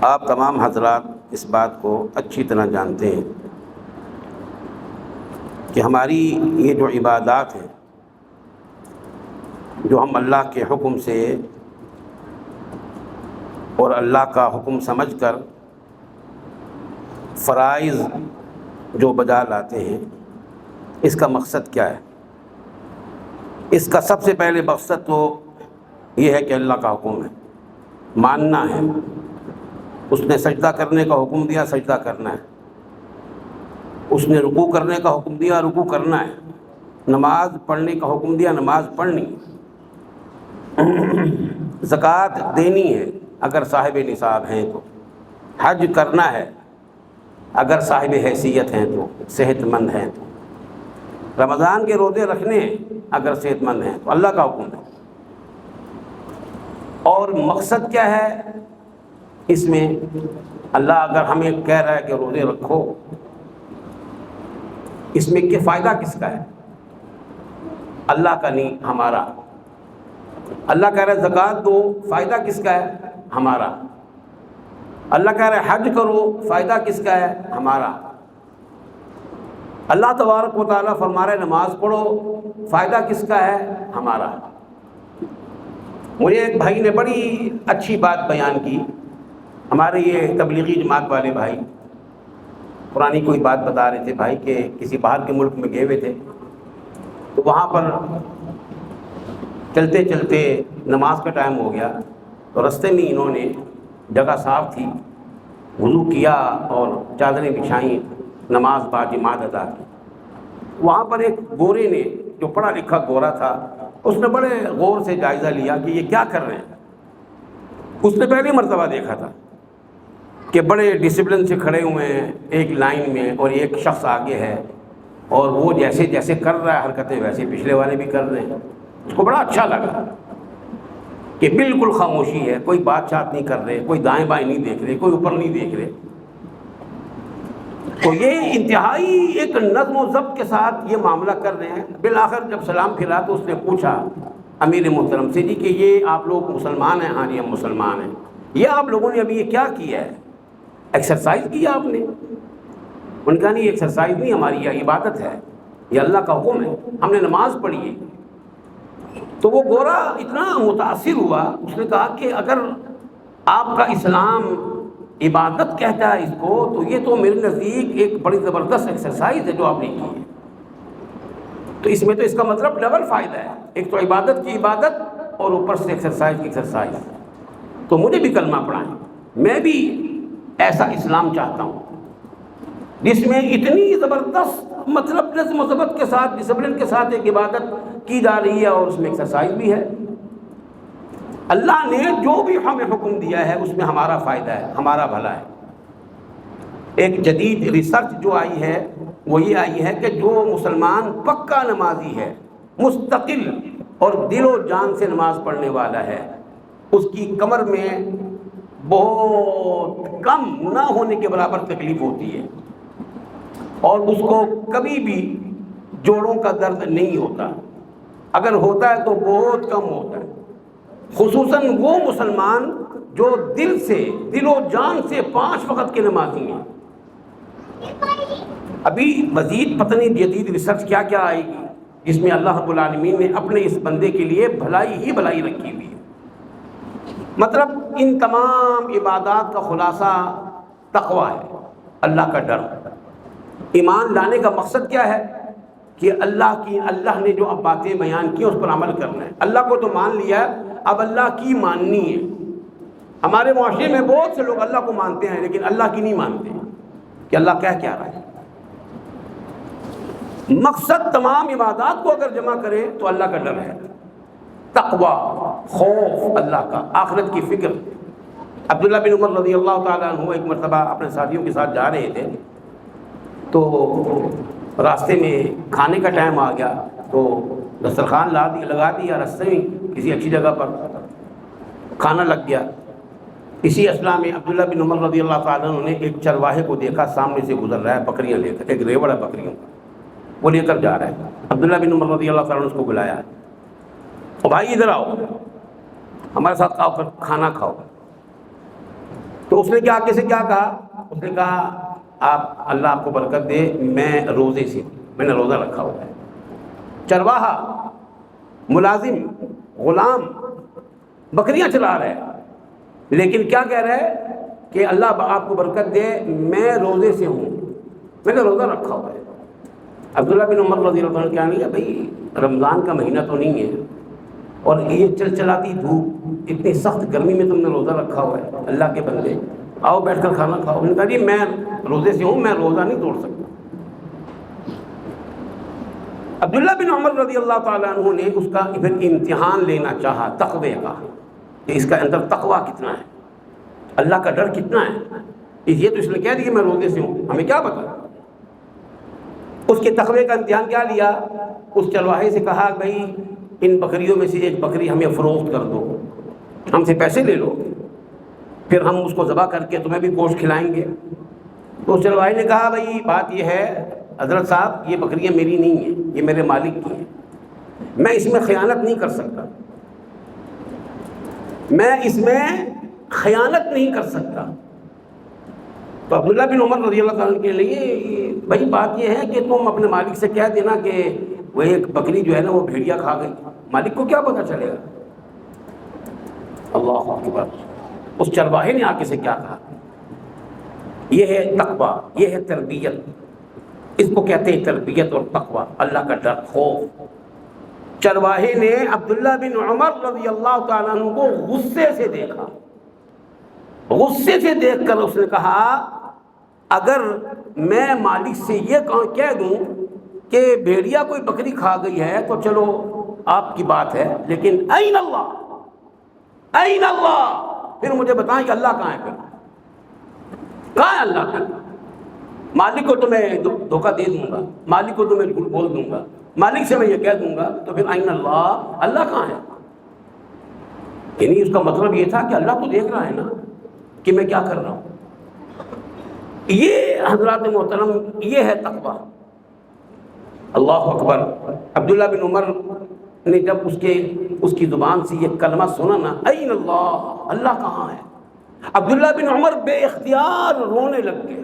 آپ تمام حضرات اس بات کو اچھی طرح جانتے ہیں کہ ہماری یہ جو عبادات ہیں جو ہم اللہ کے حکم سے اور اللہ کا حکم سمجھ کر فرائض جو بجا لاتے ہیں، اس کا مقصد کیا ہے؟ اس کا سب سے پہلے مقصد تو یہ ہے کہ اللہ کا حکم ہے، ماننا ہے۔ اس نے سجدہ کرنے کا حکم دیا، سجدہ کرنا ہے۔ اس نے رکوع کرنے کا حکم دیا، رکوع کرنا ہے۔ نماز پڑھنے کا حکم دیا، نماز پڑھنی۔ زکوٰۃ دینی ہے اگر صاحب نصاب ہیں تو، حج کرنا ہے اگر صاحب حیثیت ہیں تو، صحت مند ہیں تو، رمضان کے روزے رکھنے ہیں اگر صحت مند ہیں تو، اللہ کا حکم ہے۔ اور مقصد کیا ہے اس میں؟ اللہ اگر ہمیں کہہ رہا ہے کہ روزے رکھو، اس میں کیا فائدہ کس کا ہے؟ اللہ کا نہیں، ہمارا۔ اللہ کہہ رہا ہے زکوٰۃ دو، فائدہ کس کا ہے؟ ہمارا۔ اللہ کہہ رہا ہے حج کرو، فائدہ کس کا ہے؟ ہمارا۔ اللہ تبارک و تعالیٰ فرما رہا ہے نماز پڑھو، فائدہ کس کا ہے؟ ہمارا۔ مجھے ایک بھائی نے بڑی اچھی بات بیان کی، ہمارے یہ تبلیغی جماعت والے بھائی پرانی کوئی بات بتا رہے تھے بھائی کہ کسی باہر کے ملک میں گئے ہوئے تھے، تو وہاں پر چلتے چلتے نماز کا ٹائم ہو گیا، تو رستے میں انہوں نے، جگہ صاف تھی، وضو کیا اور چادریں بچھائیں، نماز باجماعت ادا کی۔ وہاں پر ایک گورے نے، جو پڑھا لکھا گورا تھا، اس نے بڑے غور سے جائزہ لیا کہ یہ کیا کر رہے ہیں۔ اس نے پہلی مرتبہ دیکھا تھا کہ بڑے ڈسپلن سے کھڑے ہوئے ہیں ایک لائن میں، اور ایک شخص آگے ہے، اور وہ جیسے جیسے کر رہا ہے حرکتیں ویسے پچھلے والے بھی کر رہے ہیں۔ اس کو بڑا اچھا لگا کہ بالکل خاموشی ہے، کوئی بات چات نہیں کر رہے، کوئی دائیں بائیں نہیں دیکھ رہے، کوئی اوپر نہیں دیکھ رہے۔ تو یہ انتہائی ایک نظم و ضبط کے ساتھ یہ معاملہ کر رہے ہیں۔ بالآخر جب سلام پھرا تو اس نے پوچھا امیر محترم سے، جی کہ یہ آپ لوگ مسلمان ہیں؟ ہاں جی ہم مسلمان ہیں۔ یہ آپ لوگوں نے ابھی یہ کیا کیا ہے؟ ایکسرسائز کیا آپ نے؟ ان کا نہیں، ایکسرسائز نہیں، ہماری یہ عبادت ہے، یہ اللہ کا حکم ہے، ہم نے نماز پڑھی ہے۔ تو وہ گورا اتنا متاثر ہوا، اس نے کہا کہ اگر آپ کا اسلام عبادت کہتا ہے اس کو، تو یہ تو میرے نزدیک ایک بڑی زبردست ایکسرسائز ہے جو آپ نے کی ہے۔ تو اس میں تو اس کا مطلب ڈبل فائدہ ہے، ایک تو عبادت کی عبادت اور اوپر سے ایکسرسائز کی ایکسرسائز۔ تو مجھے بھی کلمہ پڑھائیں، میں بھی ایسا اسلام چاہتا ہوں جس میں اتنی زبردست مطلب نظم و ضبط کے ساتھ، ڈسپلن کے ساتھ ایک عبادت کی جا رہی ہے اور اس میں ایکسرسائز بھی ہے۔ اللہ نے جو بھی ہمیں حکم دیا ہے اس میں ہمارا فائدہ ہے، ہمارا بھلا ہے۔ ایک جدید ریسرچ جو آئی ہے وہ یہ آئی ہے کہ جو مسلمان پکا نمازی ہے، مستقل اور دل و جان سے نماز پڑھنے والا ہے، اس کی کمر میں بہت کم نہ ہونے کے برابر تکلیف ہوتی ہے، اور اس کو کبھی بھی جوڑوں کا درد نہیں ہوتا، اگر ہوتا ہے تو بہت کم ہوتا ہے۔ خصوصاً وہ مسلمان جو دل سے، دل و جان سے 5 وقت کے نمازی ہیں۔ ابھی مزید پتہ نہیں جدید ریسرچ کیا کیا آئے گی جس میں اللہ رب العالمین نے اپنے اس بندے کے لیے بھلائی ہی بھلائی رکھی ہوئی ہے۔ مطلب ان تمام عبادات کا خلاصہ تقویٰ ہے، اللہ کا ڈر۔ ایمان لانے کا مقصد کیا ہے؟ کہ اللہ نے جو اب باتیں بیان کی اس پر عمل کرنا ہے۔ اللہ کو تو مان لیا ہے، اب اللہ کی ماننی ہے۔ ہمارے معاشرے میں بہت سے لوگ اللہ کو مانتے ہیں لیکن اللہ کی نہیں مانتے کہ اللہ کیا رہا ہے۔ مقصد تمام عبادات کو اگر جمع کرے تو اللہ کا ڈر ہے، تقویٰ، خوف اللہ کا، آخرت کی فکر۔ عبداللہ بن عمر رضی اللہ تعالیٰ عنہ ایک مرتبہ اپنے ساتھیوں کے ساتھ جا رہے تھے، تو راستے میں کھانے کا ٹائم آ گیا، تو دسترخوان لگا دیا راستے میں کسی اچھی جگہ پر، کھانا لگ گیا۔ اسی اصلاح میں عبداللہ بن عمر رضی اللہ تعالیٰ عنہ نے ایک چرواہے کو دیکھا سامنے سے گزر رہا ہے بکریاں لے کر، ایک ریوڑ ہے بکریوں کا، وہ لے کر جا رہا ہے۔ عبداللہ بن عمر رضی اللہ تعالیٰ عنہ اس کو بلایا، او بھائی ادھر آؤ، ہمارے ساتھ آؤ کر کھانا کھاؤ۔ تو اس نے کیا آگے سے کیا کہا؟ اس نے کہا آپ اللہ آپ کو برکت دے، میں روزے سے، میں نے روزہ رکھا ہوا ہے۔ چرواہا، ملازم، غلام بکریاں چلا رہے ہیں، لیکن کیا کہہ رہے ہیں کہ اللہ آپ کو برکت دے، میں روزے سے ہوں، میں نے روزہ رکھا ہوا ہے۔ عبداللہ بن عمر رضی اللہ عنہ کیا نہیں ہے بھائی، رمضان کا مہینہ تو نہیں ہے اور یہ چلچلاتی دھوپ، اتنی سخت گرمی میں تم نے روزہ رکھا ہوا ہے، اللہ کے بندے آؤ بیٹھ کر کھانا کھاؤ۔ انہوں نے کہا جی میں روزے سے ہوں، میں روزہ نہیں توڑ سکتا۔ عبداللہ بن عمر رضی اللہ تعالیٰ عنہ نے اس کا پھر امتحان لینا چاہا تقوی کا، کہ اس کا اندر تقوی کتنا ہے، اللہ کا ڈر کتنا ہے۔ یہ تو اس نے کہہ دیا میں روزے سے ہوں، ہمیں کیا پتا۔ اس کے تقوی کا امتحان کیا لیا؟ اس چرواہے سے کہا بھائی ان بکریوں میں سے ایک بکری ہمیں فروخت کر دو، ہم سے پیسے لے لو، پھر ہم اس کو ذبح کر کے تمہیں بھی گوشت کھلائیں گے۔ تو اس چرواہے نے کہا بھائی بات یہ ہے حضرت صاحب، یہ بکریاں میری نہیں ہیں، یہ میرے مالک کی ہیں، میں اس میں خیانت نہیں کر سکتا، میں اس میں خیانت نہیں کر سکتا۔ تو عبداللہ بن عمر رضی اللہ تعالیٰ کے لیے بھائی بات یہ ہے کہ تم اپنے مالک سے کہہ دینا کہ وہ ایک بکری جو ہے نا وہ بھیڑیا کھا گئی، مالک کو کیا پتہ چلے گا۔ اللہ اکبر۔ اس چرواہے نے آگے سے کیا کہا؟ یہ ہے تقویٰ، یہ ہے تربیت، اس کو کہتے ہیں تربیت اور تقویٰ، اللہ کا ڈر، خوف۔ چرواہے نے عبداللہ بن عمر رضی اللہ تعالیٰ عنہ کو غصے سے دیکھا، غصے سے دیکھ کر اس نے کہا اگر میں مالک سے یہ کہہ دوں کہ بھیڑیا کوئی بکری کھا گئی ہے تو چلو آپ کی بات ہے، لیکن این اللہ، این اللہ، پھر مجھے بتائیں کہ اللہ کہاں ہے، پھر کہاں ہے اللہ کا؟ مالک کو تو میں دھوکہ دے دوں گا، مالک کو تو میں جھوٹ بول دوں گا، مالک سے میں یہ کہہ دوں گا، تو پھر این اللہ، اللہ کہاں ہے؟ یعنی اس کا مطلب یہ تھا کہ اللہ تو دیکھ رہا ہے نا کہ میں کیا کر رہا ہوں۔ یہ حضرات محترم، یہ ہے تقویٰ۔ اللہ اکبر۔ عبداللہ بن عمر نے جب اس کی زبان سے یہ کلمہ سنا نا، این اللہ، اللہ کہاں ہے، عبداللہ بن عمر بے اختیار رونے لگ گئے،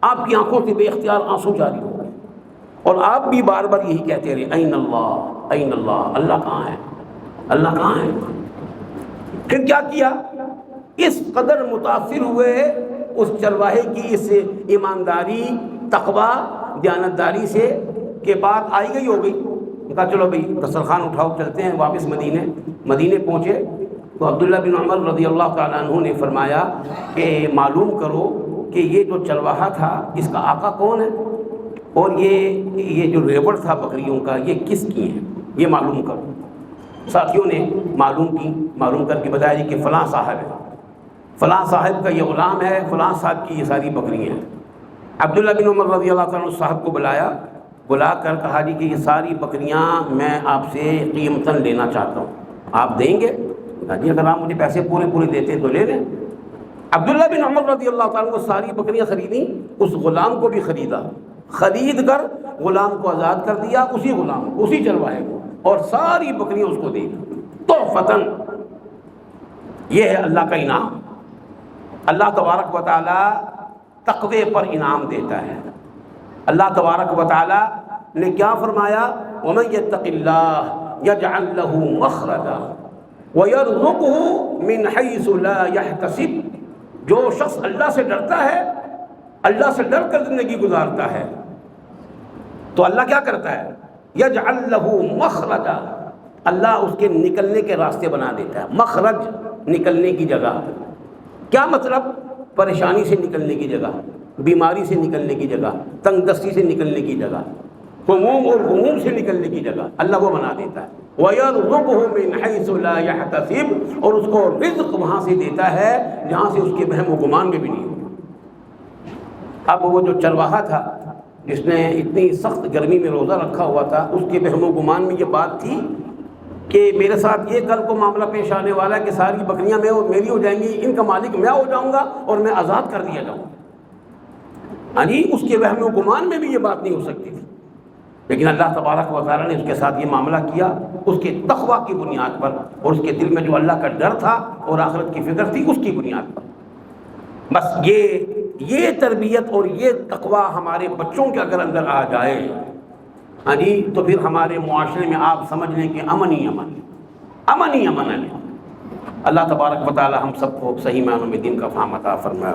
آپ کی آنکھوں سے بے اختیار آنسو جاری ہو گئے، اور آپ بھی بار بار یہی کہتے رہے این اللہ، این اللہ، اللہ کہاں ہے، اللہ کہاں ہے۔ پھر کیا کیا؟ اس قدر متاثر ہوئے اس چرواہے کی اس ایمانداری، تقویٰ، دیانتداری سے کہ بات آئی گئی ہو گئی۔ کہا چلو بھئی دسترخوان اٹھاؤ چلتے ہیں واپس مدینے پہنچے تو عبداللہ بن عمر رضی اللہ تعالیٰ عنہ نے فرمایا کہ معلوم کرو کہ یہ جو چرواہا تھا اس کا آقا کون ہے، اور یہ جو ریوڑ تھا بکریوں کا یہ کس کی ہے، یہ معلوم کرو۔ ساتھیوں نے معلوم کر کے بتایا جی کہ فلاں صاحب ہے، فلاں صاحب کا یہ غلام ہے، فلاں صاحب کی یہ ساری بکریاں ہیں۔ عبداللہ بن عمر رضی اللہ تعالیٰ عنہ صاحب کو بلا کر کہا جی کہ یہ ساری بکریاں میں آپ سے قیمتاً لینا چاہتا ہوں، آپ دیں گے؟ کہا جی اگر آپ مجھے پیسے پورے دیتے تو لے لیں۔ عبداللہ بن عمر رضی اللہ تعالیٰ عنہ کو ساری بکریاں خریدیں، اس غلام کو بھی خریدا، خرید کر غلام کو آزاد کر دیا، اسی غلام کو، اسی چرواہے کو، اور ساری بکریاں اس کو دے دی تحفتاً۔ یہ ہے اللہ کا انعام۔ اللہ تبارک و تعالیٰ تقوی پر انعام دیتا ہے۔ اللہ تبارک و تعالیٰ نے کیا فرمایا؟ وَمَن يَتَّقِ اللَّهَ يَجْعَل لَّهُ مَخْرَجًا وَيَرْزُقْهُ مِنْ حَيْثُ لَا يَحْتَسِبُ، جو شخص اللہ سے ڈرتا ہے، اللہ سے ڈر کر زندگی گزارتا ہے، تو اللہ کیا کرتا ہے؟ يَجْعَل لَّهُ مَخْرَجًا، اللہ اس کے نکلنے کے راستے بنا دیتا ہے۔ مخرج، نکلنے کی جگہ۔ کیا مطلب؟ پریشانی سے نکلنے کی جگہ، بیماری سے نکلنے کی جگہ، تنگ دستی سے نکلنے کی جگہ، ہموم اور غموم سے نکلنے کی جگہ اللہ وہ بنا دیتا ہے۔ وَيَرْزُقْهُ مِنْ حَيْثُ لَا يَحْتَسِبُ، اور اس کو رزق وہاں سے دیتا ہے جہاں سے اس کے وہم و گمان میں بھی نہیں ہو۔ اب وہ جو چرواہا تھا جس نے اتنی سخت گرمی میں روزہ رکھا ہوا تھا، اس کے وہم و گمان میں یہ بات تھی کہ میرے ساتھ یہ کل کو معاملہ پیش آنے والا ہے کہ ساری بکریاں میری ہو جائیں گی، ان کا مالک میں ہو جاؤں گا اور میں آزاد کر دیا جاؤں گا۔ یعنی اس کے وہم و گمان میں بھی یہ بات نہیں ہو سکتی تھی، لیکن اللہ تبارک و تعالیٰ نے اس کے ساتھ یہ معاملہ کیا اس کے تقویٰ کی بنیاد پر، اور اس کے دل میں جو اللہ کا ڈر تھا اور آخرت کی فکر تھی اس کی بنیاد پر۔ بس یہ تربیت اور یہ تقویٰ ہمارے بچوں کے اگر اندر آ جائے ہاں جی، تو پھر ہمارے معاشرے میں آپ سمجھ لیں کہ امن ہی امن ہے۔ اللہ تبارک و تعالی ہم سب کو صحیح معنوں میں دین کا فہم عطا فرمائے۔